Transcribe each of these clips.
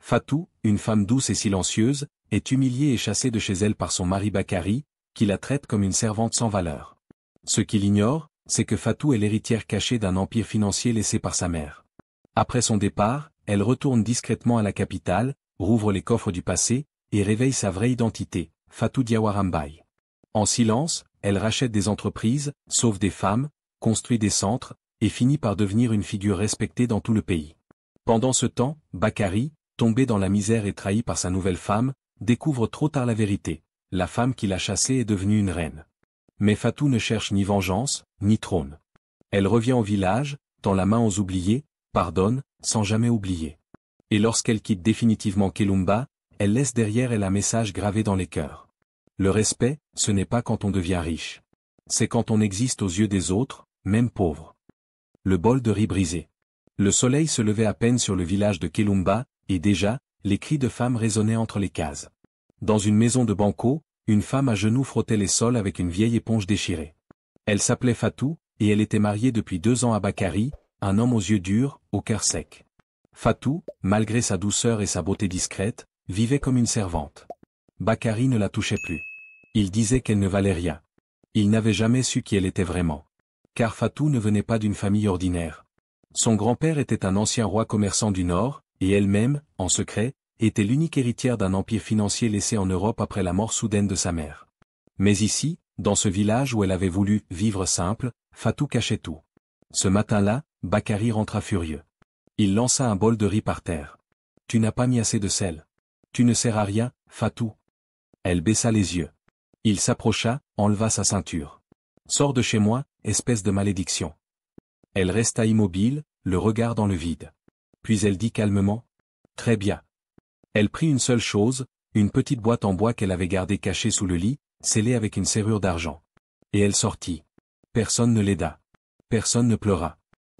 Fatou, une femme douce et silencieuse, est humiliée et chassée de chez elle par son mari Bakari, qui la traite comme une servante sans valeur. Ce qu'il ignore, c'est que Fatou est l'héritière cachée d'un empire financier laissé par sa mère. Après son départ, elle retourne discrètement à la capitale, rouvre les coffres du passé, et réveille sa vraie identité, Fatou Diawarambaye. En silence, elle rachète des entreprises, sauve des femmes, construit des centres, et finit par devenir une figure respectée dans tout le pays. Pendant ce temps, Bakari, tombé dans la misère et trahi par sa nouvelle femme, découvre trop tard la vérité. La femme qui l'a chassée est devenue une reine. Mais Fatou ne cherche ni vengeance, ni trône. Elle revient au village, tend la main aux oubliés, pardonne, sans jamais oublier. Et lorsqu'elle quitte définitivement Kelumba, elle laisse derrière elle un message gravé dans les cœurs. Le respect, ce n'est pas quand on devient riche. C'est quand on existe aux yeux des autres, même pauvres. Le bol de riz brisé. Le soleil se levait à peine sur le village de Kelumba, et déjà, les cris de femmes résonnaient entre les cases. Dans une maison de Banco, une femme à genoux frottait les sols avec une vieille éponge déchirée. Elle s'appelait Fatou, et elle était mariée depuis 2 ans à Bakari, un homme aux yeux durs, au cœur sec. Fatou, malgré sa douceur et sa beauté discrète, vivait comme une servante. Bakari ne la touchait plus. Il disait qu'elle ne valait rien. Il n'avait jamais su qui elle était vraiment. Car Fatou ne venait pas d'une famille ordinaire. Son grand-père était un ancien roi commerçant du Nord, et elle-même, en secret, était l'unique héritière d'un empire financier laissé en Europe après la mort soudaine de sa mère. Mais ici, dans ce village où elle avait voulu vivre simple, Fatou cachait tout. Ce matin-là, Bakari rentra furieux. Il lança un bol de riz par terre. « Tu n'as pas mis assez de sel. Tu ne sers à rien, Fatou. » Elle baissa les yeux. Il s'approcha, enleva sa ceinture. « Sors de chez moi, espèce de malédiction. » Elle resta immobile, le regard dans le vide. Puis elle dit calmement « Très bien. » Elle prit une seule chose, une petite boîte en bois qu'elle avait gardée cachée sous le lit, scellée avec une serrure d'argent. Et elle sortit. Personne ne l'aida. Personne ne pleura.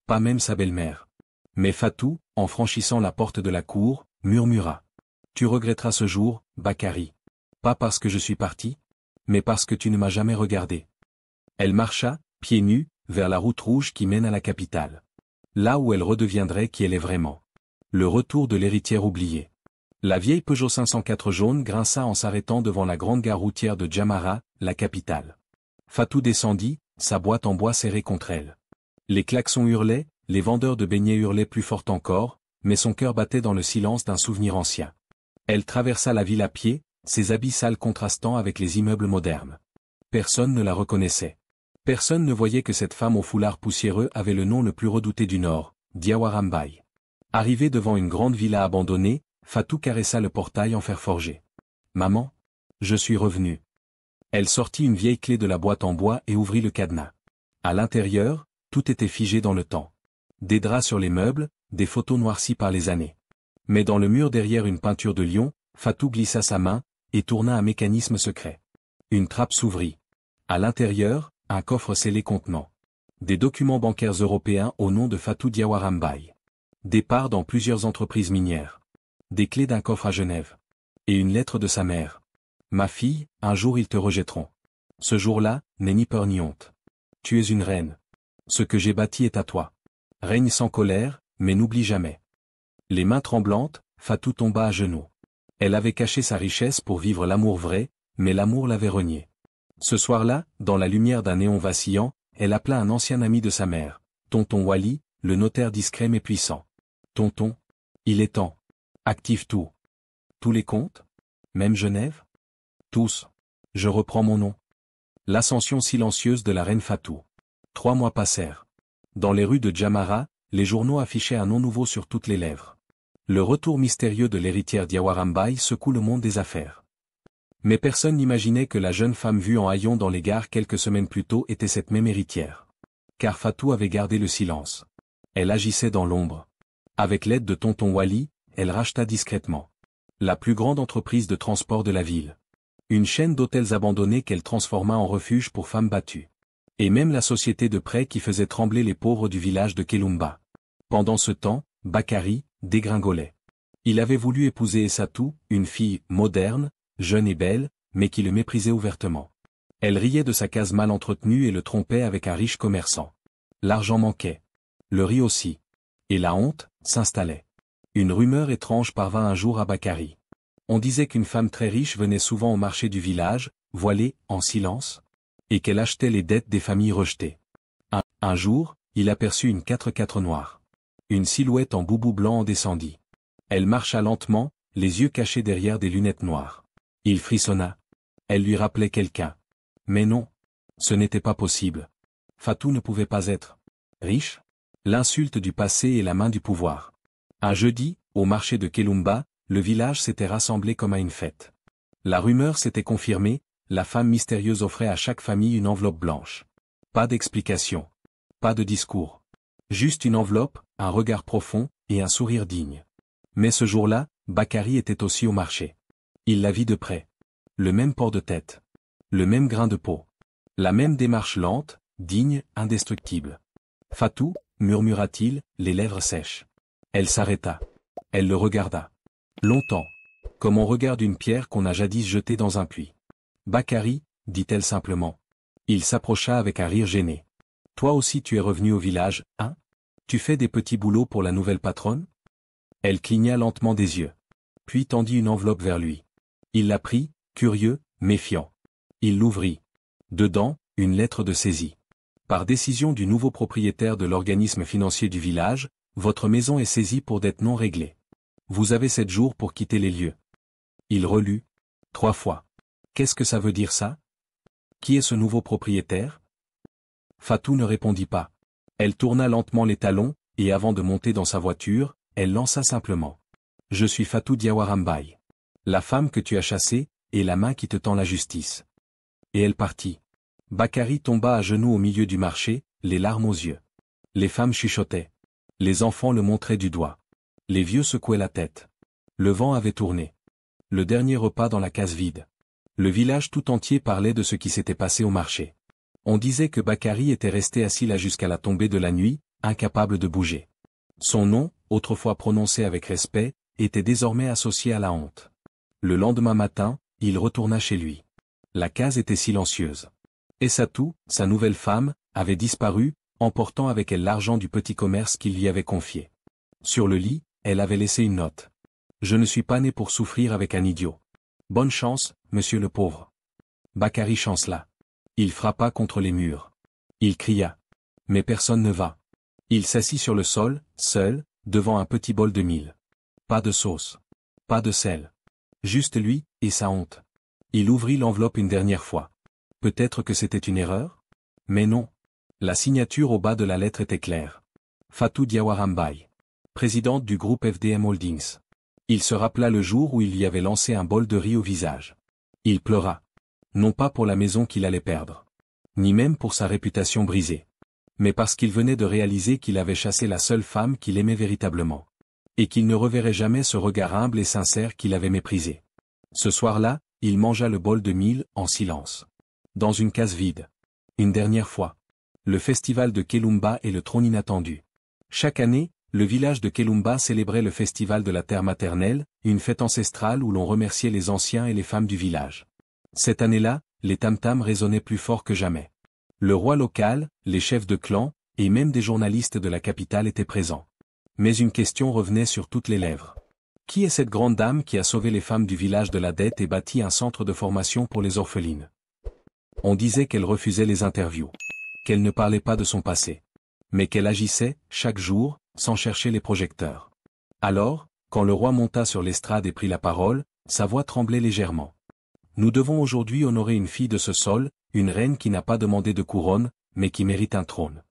Pas même sa belle-mère. Mais Fatou, en franchissant la porte de la cour, murmura. « Tu regretteras ce jour, Bakari. Pas parce que je suis parti, mais parce que tu ne m'as jamais regardé. » Elle marcha, pieds nus, vers la route rouge qui mène à la capitale. Là où elle redeviendrait qui elle est vraiment. Le retour de l'héritière oubliée. La vieille Peugeot 504 jaune grinça en s'arrêtant devant la grande gare routière de Djamara, la capitale. Fatou descendit, sa boîte en bois serrée contre elle. Les klaxons hurlaient, les vendeurs de beignets hurlaient plus fort encore, mais son cœur battait dans le silence d'un souvenir ancien. Elle traversa la ville à pied, ses habits sales contrastant avec les immeubles modernes. Personne ne la reconnaissait. Personne ne voyait que cette femme au foulard poussiéreux avait le nom le plus redouté du Nord, Diawarambaye. Arrivée devant une grande villa abandonnée, Fatou caressa le portail en fer forgé. « Maman, je suis revenue. » Elle sortit une vieille clé de la boîte en bois et ouvrit le cadenas. À l'intérieur, tout était figé dans le temps. Des draps sur les meubles, des photos noircies par les années. Mais dans le mur derrière une peinture de lion, Fatou glissa sa main, et tourna un mécanisme secret. Une trappe s'ouvrit. À l'intérieur, un coffre scellé contenant des documents bancaires européens au nom de Fatou Diawarambaye. Des parts dans plusieurs entreprises minières. Des clés d'un coffre à Genève. Et une lettre de sa mère. « Ma fille, un jour ils te rejetteront. Ce jour-là, n'aie ni peur ni honte. Tu es une reine. Ce que j'ai bâti est à toi. Règne sans colère, mais n'oublie jamais. » Les mains tremblantes, Fatou tomba à genoux. Elle avait caché sa richesse pour vivre l'amour vrai, mais l'amour l'avait renié. Ce soir-là, dans la lumière d'un néon vacillant, elle appela un ancien ami de sa mère, Tonton Wally, le notaire discret mais puissant. « Tonton, il est temps. Active tout. » « Tous les comptes? Même Genève? » »« Tous. Je reprends mon nom. » L'ascension silencieuse de la reine Fatou. 3 mois passèrent. Dans les rues de Djamara, les journaux affichaient un nom nouveau sur toutes les lèvres. Le retour mystérieux de l'héritière Diawarambaye secoue le monde des affaires. Mais personne n'imaginait que la jeune femme vue en haillons dans les gares quelques semaines plus tôt était cette même héritière. Car Fatou avait gardé le silence. Elle agissait dans l'ombre. Avec l'aide de Tonton Wally, elle racheta discrètement la plus grande entreprise de transport de la ville. Une chaîne d'hôtels abandonnés qu'elle transforma en refuge pour femmes battues. Et même la société de prêt qui faisait trembler les pauvres du village de Kelumba. Pendant ce temps, Bakari dégringolait. Il avait voulu épouser Essatou, une fille moderne, jeune et belle, mais qui le méprisait ouvertement. Elle riait de sa case mal entretenue et le trompait avec un riche commerçant. L'argent manquait. Le riz aussi. Et la honte s'installait. Une rumeur étrange parvint un jour à Bakary. On disait qu'une femme très riche venait souvent au marché du village, voilée, en silence, et qu'elle achetait les dettes des familles rejetées. Un jour, il aperçut une 4x4 noire. Une silhouette en boubou blanc en descendit. Elle marcha lentement, les yeux cachés derrière des lunettes noires. Il frissonna. Elle lui rappelait quelqu'un. Mais non. Ce n'était pas possible. Fatou ne pouvait pas être riche. L'insulte du passé et la main du pouvoir. Un jeudi, au marché de Kelumba, le village s'était rassemblé comme à une fête. La rumeur s'était confirmée, la femme mystérieuse offrait à chaque famille une enveloppe blanche. Pas d'explication. Pas de discours. Juste une enveloppe, un regard profond, et un sourire digne. Mais ce jour-là, Bakary était aussi au marché. Il la vit de près. Le même port de tête. Le même grain de peau. La même démarche lente, digne, indestructible. Fatou, murmura-t-il, les lèvres sèches. Elle s'arrêta. Elle le regarda. Longtemps. Comme on regarde une pierre qu'on a jadis jetée dans un puits. Bakary, dit-elle simplement. Il s'approcha avec un rire gêné. Toi aussi tu es revenu au village, hein? Tu fais des petits boulots pour la nouvelle patronne? Elle cligna lentement des yeux. Puis tendit une enveloppe vers lui. Il la prit, curieux, méfiant. Il l'ouvrit. Dedans, une lettre de saisie. Par décision du nouveau propriétaire de l'organisme financier du village, votre maison est saisie pour dettes non réglées. Vous avez 7 jours pour quitter les lieux. Il relut. 3 fois. Qu'est-ce que ça veut dire ça? Qui est ce nouveau propriétaire? Fatou ne répondit pas. Elle tourna lentement les talons, et avant de monter dans sa voiture, elle lança simplement. Je suis Fatou Diawarambaye. La femme que tu as chassée, et la main qui te tend la justice. Et elle partit. Bakary tomba à genoux au milieu du marché, les larmes aux yeux. Les femmes chuchotaient. Les enfants le montraient du doigt. Les vieux secouaient la tête. Le vent avait tourné. Le dernier repas dans la case vide. Le village tout entier parlait de ce qui s'était passé au marché. On disait que Bakary était resté assis là jusqu'à la tombée de la nuit, incapable de bouger. Son nom, autrefois prononcé avec respect, était désormais associé à la honte. Le lendemain matin, il retourna chez lui. La case était silencieuse. Essatou, sa nouvelle femme, avait disparu, emportant avec elle l'argent du petit commerce qu'il lui avait confié. Sur le lit, elle avait laissé une note. Je ne suis pas né pour souffrir avec un idiot. Bonne chance, monsieur le pauvre. Bakary chancela. Il frappa contre les murs. Il cria. Mais personne ne va. Il s'assit sur le sol, seul, devant un petit bol de mil. Pas de sauce. Pas de sel. Juste lui, et sa honte. Il ouvrit l'enveloppe une dernière fois. Peut-être que c'était une erreur? Mais non. La signature au bas de la lettre était claire. Fatou Diawarambaye. Présidente du groupe FDM Holdings. Il se rappela le jour où il lui avait lancé un bol de riz au visage. Il pleura. Non pas pour la maison qu'il allait perdre. Ni même pour sa réputation brisée. Mais parce qu'il venait de réaliser qu'il avait chassé la seule femme qu'il aimait véritablement. Et qu'il ne reverrait jamais ce regard humble et sincère qu'il avait méprisé. Ce soir-là, il mangea le bol de mil, en silence. Dans une case vide. Une dernière fois. Le festival de Kelumba est le trône inattendu. Chaque année, le village de Kelumba célébrait le festival de la terre maternelle, une fête ancestrale où l'on remerciait les anciens et les femmes du village. Cette année-là, les tam-tams résonnaient plus fort que jamais. Le roi local, les chefs de clan, et même des journalistes de la capitale étaient présents. Mais une question revenait sur toutes les lèvres. Qui est cette grande dame qui a sauvé les femmes du village de la dette et bâti un centre de formation pour les orphelines? On disait qu'elle refusait les interviews. Qu'elle ne parlait pas de son passé. Mais qu'elle agissait, chaque jour, sans chercher les projecteurs. Alors, quand le roi monta sur l'estrade et prit la parole, sa voix tremblait légèrement. Nous devons aujourd'hui honorer une fille de ce sol, une reine qui n'a pas demandé de couronne, mais qui mérite un trône.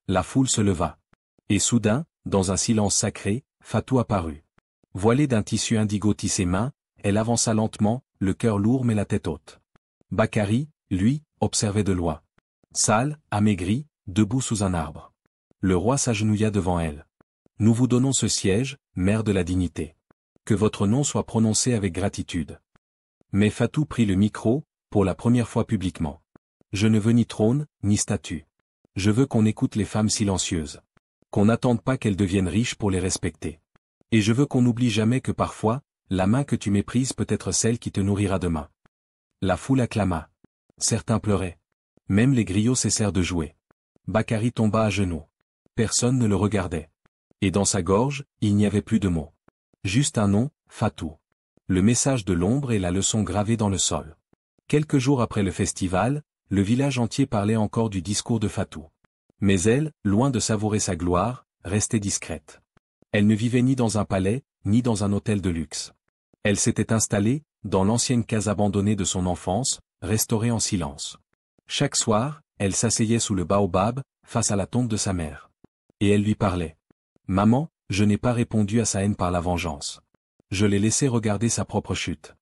La foule se leva. Et soudain, dans un silence sacré, Fatou apparut. Voilée d'un tissu indigo tissé main, elle avança lentement, le cœur lourd mais la tête haute. Bakary, lui, observait de loin. Sale, amaigri, debout sous un arbre. Le roi s'agenouilla devant elle. Nous vous donnons ce siège, mère de la dignité. Que votre nom soit prononcé avec gratitude. Mais Fatou prit le micro, pour la première fois publiquement. Je ne veux ni trône, ni statut. Je veux qu'on écoute les femmes silencieuses. Qu'on n'attende pas qu'elles deviennent riches pour les respecter. Et je veux qu'on n'oublie jamais que parfois, la main que tu méprises peut être celle qui te nourrira demain. La foule acclama. Certains pleuraient. Même les griots cessèrent de jouer. Bakary tomba à genoux. Personne ne le regardait. Et dans sa gorge, il n'y avait plus de mots. Juste un nom, Fatou. Le message de l'ombre et la leçon gravée dans le sol. Quelques jours après le festival, le village entier parlait encore du discours de Fatou. Mais elle, loin de savourer sa gloire, restait discrète. Elle ne vivait ni dans un palais, ni dans un hôtel de luxe. Elle s'était installée, dans l'ancienne case abandonnée de son enfance, restaurée en silence. Chaque soir, elle s'asseyait sous le baobab, face à la tombe de sa mère. Et elle lui parlait. « Maman, je n'ai pas répondu à sa haine par la vengeance. Je l'ai laissé regarder sa propre chute. »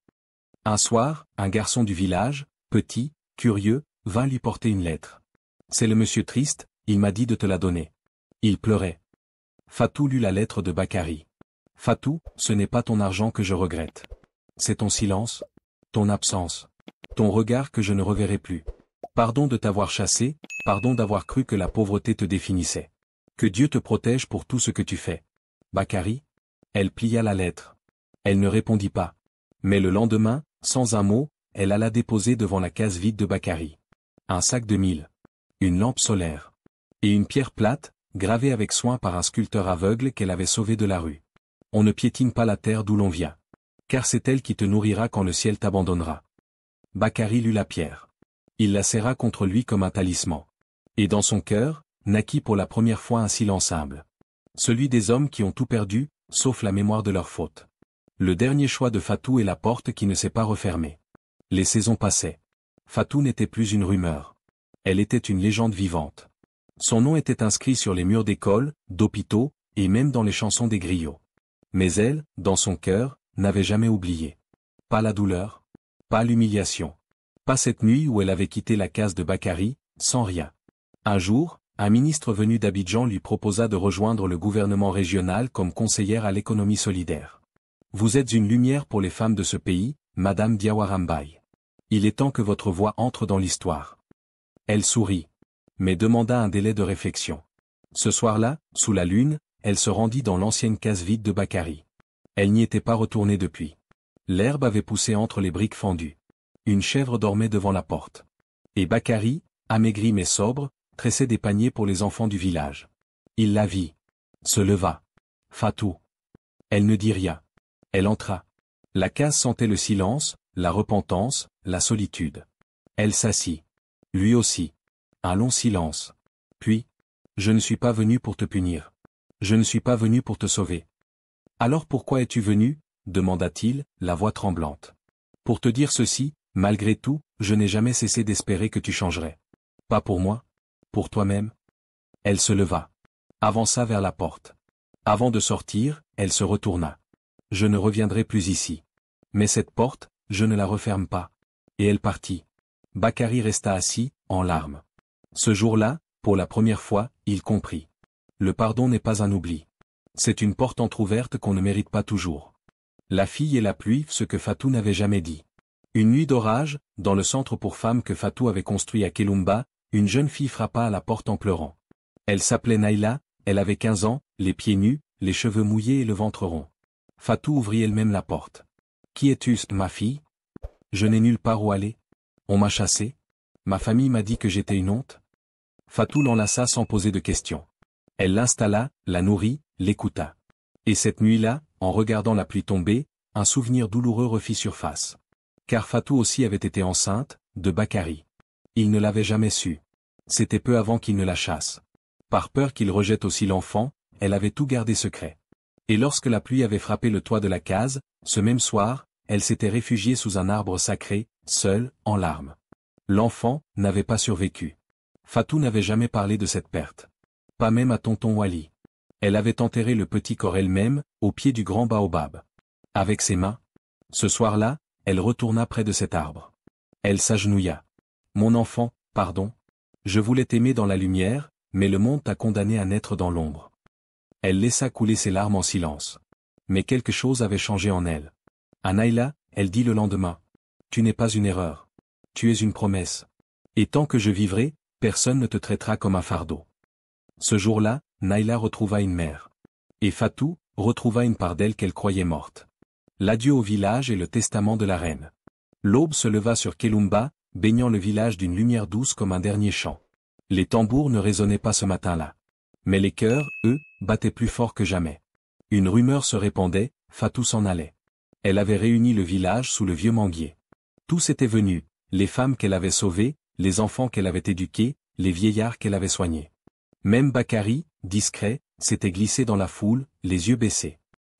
Un soir, un garçon du village, petit, curieux, vint lui porter une lettre. « C'est le monsieur triste, il m'a dit de te la donner. » Il pleurait. Fatou lut la lettre de Bakary. « Fatou, ce n'est pas ton argent que je regrette. C'est ton silence, ton absence, ton regard que je ne reverrai plus. Pardon de t'avoir chassé, pardon d'avoir cru que la pauvreté te définissait. Que Dieu te protège pour tout ce que tu fais. Bakary ?» Elle plia la lettre. Elle ne répondit pas. Mais le lendemain, sans un mot, elle alla déposer devant la case vide de Bakary. Un sac de mil. Une lampe solaire. Et une pierre plate, gravée avec soin par un sculpteur aveugle qu'elle avait sauvé de la rue. On ne piétine pas la terre d'où l'on vient. Car c'est elle qui te nourrira quand le ciel t'abandonnera. Bakary lut la pierre. Il la serra contre lui comme un talisman. Et dans son cœur, naquit pour la première fois un silence humble. Celui des hommes qui ont tout perdu, sauf la mémoire de leurs fautes. Le dernier choix de Fatou est la porte qui ne s'est pas refermée. Les saisons passaient. Fatou n'était plus une rumeur. Elle était une légende vivante. Son nom était inscrit sur les murs d'écoles, d'hôpitaux, et même dans les chansons des griots. Mais elle, dans son cœur, n'avait jamais oublié. Pas la douleur, pas l'humiliation. Pas cette nuit où elle avait quitté la case de Bakary, sans rien. Un jour, un ministre venu d'Abidjan lui proposa de rejoindre le gouvernement régional comme conseillère à l'économie solidaire. « Vous êtes une lumière pour les femmes de ce pays, Madame Diawarambaye. Il est temps que votre voix entre dans l'histoire. » Elle sourit, mais demanda un délai de réflexion. Ce soir-là, sous la lune, elle se rendit dans l'ancienne case vide de Bakary. Elle n'y était pas retournée depuis. L'herbe avait poussé entre les briques fendues. Une chèvre dormait devant la porte. Et Bakary, amaigri mais sobre, tressait des paniers pour les enfants du village. Il la vit. Se leva. Fatou. Elle ne dit rien. Elle entra. La case sentait le silence, la repentance, la solitude. Elle s'assit. Lui aussi. Un long silence. Puis, « Je ne suis pas venu pour te punir. Je ne suis pas venu pour te sauver. »« Alors pourquoi es-tu venu ?» demanda-t-il, la voix tremblante. « Pour te dire ceci, malgré tout, je n'ai jamais cessé d'espérer que tu changerais. Pas pour moi. Pour toi-même. » Elle se leva. Avança vers la porte. Avant de sortir, elle se retourna. « Je ne reviendrai plus ici. Mais cette porte, je ne la referme pas. » Et elle partit. Bakary resta assis, en larmes. Ce jour-là, pour la première fois, il comprit. Le pardon n'est pas un oubli. C'est une porte entr'ouverte qu'on ne mérite pas toujours. La fille et la pluie, ce que Fatou n'avait jamais dit. Une nuit d'orage, dans le centre pour femmes que Fatou avait construit à Kelumba, une jeune fille frappa à la porte en pleurant. Elle s'appelait Naïla, elle avait 15 ans, les pieds nus, les cheveux mouillés et le ventre rond. Fatou ouvrit elle-même la porte. « Qui es-tu, ma fille ? Je n'ai nulle part où aller. On m'a chassé. Ma famille m'a dit que j'étais une honte. » Fatou l'enlaça sans poser de questions. Elle l'installa, la nourrit, l'écouta. Et cette nuit-là, en regardant la pluie tomber, un souvenir douloureux refit surface. Car Fatou aussi avait été enceinte, de Bakary. Il ne l'avait jamais su. C'était peu avant qu'il ne la chasse. Par peur qu'il rejette aussi l'enfant, elle avait tout gardé secret. Et lorsque la pluie avait frappé le toit de la case, ce même soir, elle s'était réfugiée sous un arbre sacré, seule, en larmes. L'enfant n'avait pas survécu. Fatou n'avait jamais parlé de cette perte. Pas même à tonton Wali. Elle avait enterré le petit corps elle-même, au pied du grand baobab. Avec ses mains. Ce soir-là, elle retourna près de cet arbre. Elle s'agenouilla. « Mon enfant, pardon. Je voulais t'aimer dans la lumière, mais le monde t'a condamné à naître dans l'ombre. » Elle laissa couler ses larmes en silence. Mais quelque chose avait changé en elle. À Naïla, elle dit le lendemain. « Tu n'es pas une erreur. Tu es une promesse. Et tant que je vivrai, personne ne te traitera comme un fardeau. » Ce jour-là, Naïla retrouva une mère. Et Fatou retrouva une part d'elle qu'elle croyait morte. L'adieu au village et le testament de la reine. L'aube se leva sur Kelumba, baignant le village d'une lumière douce comme un dernier chant. Les tambours ne résonnaient pas ce matin-là. Mais les cœurs, eux, battait plus fort que jamais. Une rumeur se répandait, Fatou s'en allait. Elle avait réuni le village sous le vieux manguier. Tous étaient venus, les femmes qu'elle avait sauvées, les enfants qu'elle avait éduqués, les vieillards qu'elle avait soignés. Même Bakary, discret, s'était glissé dans la foule, les yeux baissés.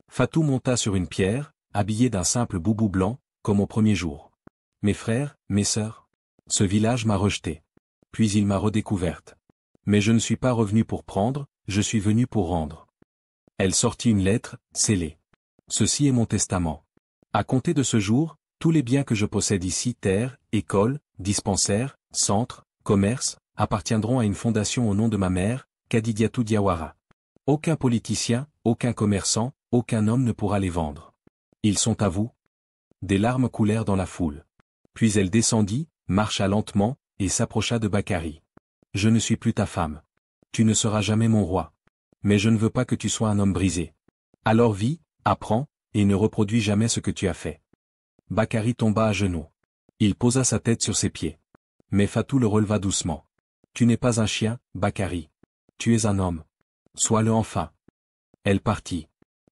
Fatou monta sur une pierre, habillé d'un simple boubou blanc, comme au premier jour. Mes frères, mes sœurs. Ce village m'a rejeté. Puis il m'a redécouverte. Mais je ne suis pas revenu pour prendre, je suis venu pour rendre. Elle sortit une lettre, scellée. Ceci est mon testament. À compter de ce jour, tous les biens que je possède ici, terre, école, dispensaire, centre, commerce, appartiendront à une fondation au nom de ma mère, Kadidiatou Diawara. Aucun politicien, aucun commerçant, aucun homme ne pourra les vendre. Ils sont à vous. Des larmes coulèrent dans la foule. Puis elle descendit, marcha lentement, et s'approcha de Bakary. Je ne suis plus ta femme. Tu ne seras jamais mon roi. Mais je ne veux pas que tu sois un homme brisé. Alors vis, apprends, et ne reproduis jamais ce que tu as fait. Bakary tomba à genoux. Il posa sa tête sur ses pieds. Mais Fatou le releva doucement. Tu n'es pas un chien, Bakary. Tu es un homme. Sois-le enfin. Elle partit.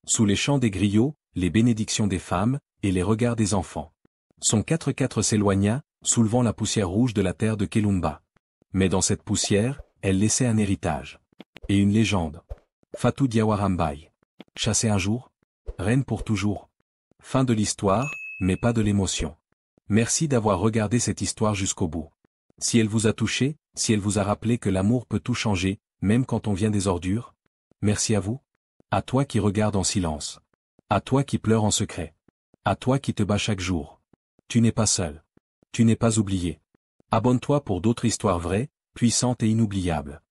Sous les chants des griots, les bénédictions des femmes, et les regards des enfants. Son 4x4 s'éloigna, soulevant la poussière rouge de la terre de Kelumba. Mais dans cette poussière, elle laissait un héritage. Et une légende. Fatou Diawarambaye. Chassée un jour, reine pour toujours. Fin de l'histoire, mais pas de l'émotion. Merci d'avoir regardé cette histoire jusqu'au bout. Si elle vous a touché, si elle vous a rappelé que l'amour peut tout changer, même quand on vient des ordures, merci à vous. À toi qui regardes en silence. À toi qui pleures en secret. À toi qui te bats chaque jour. Tu n'es pas seul. Tu n'es pas oublié. Abonne-toi pour d'autres histoires vraies, puissantes et inoubliables.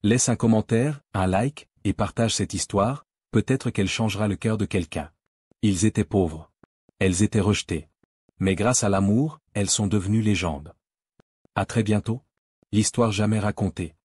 Laisse un commentaire, un like, et partage cette histoire, peut-être qu'elle changera le cœur de quelqu'un. Ils étaient pauvres. Elles étaient rejetées. Mais grâce à l'amour, elles sont devenues légendes. À très bientôt. L'histoire jamais racontée.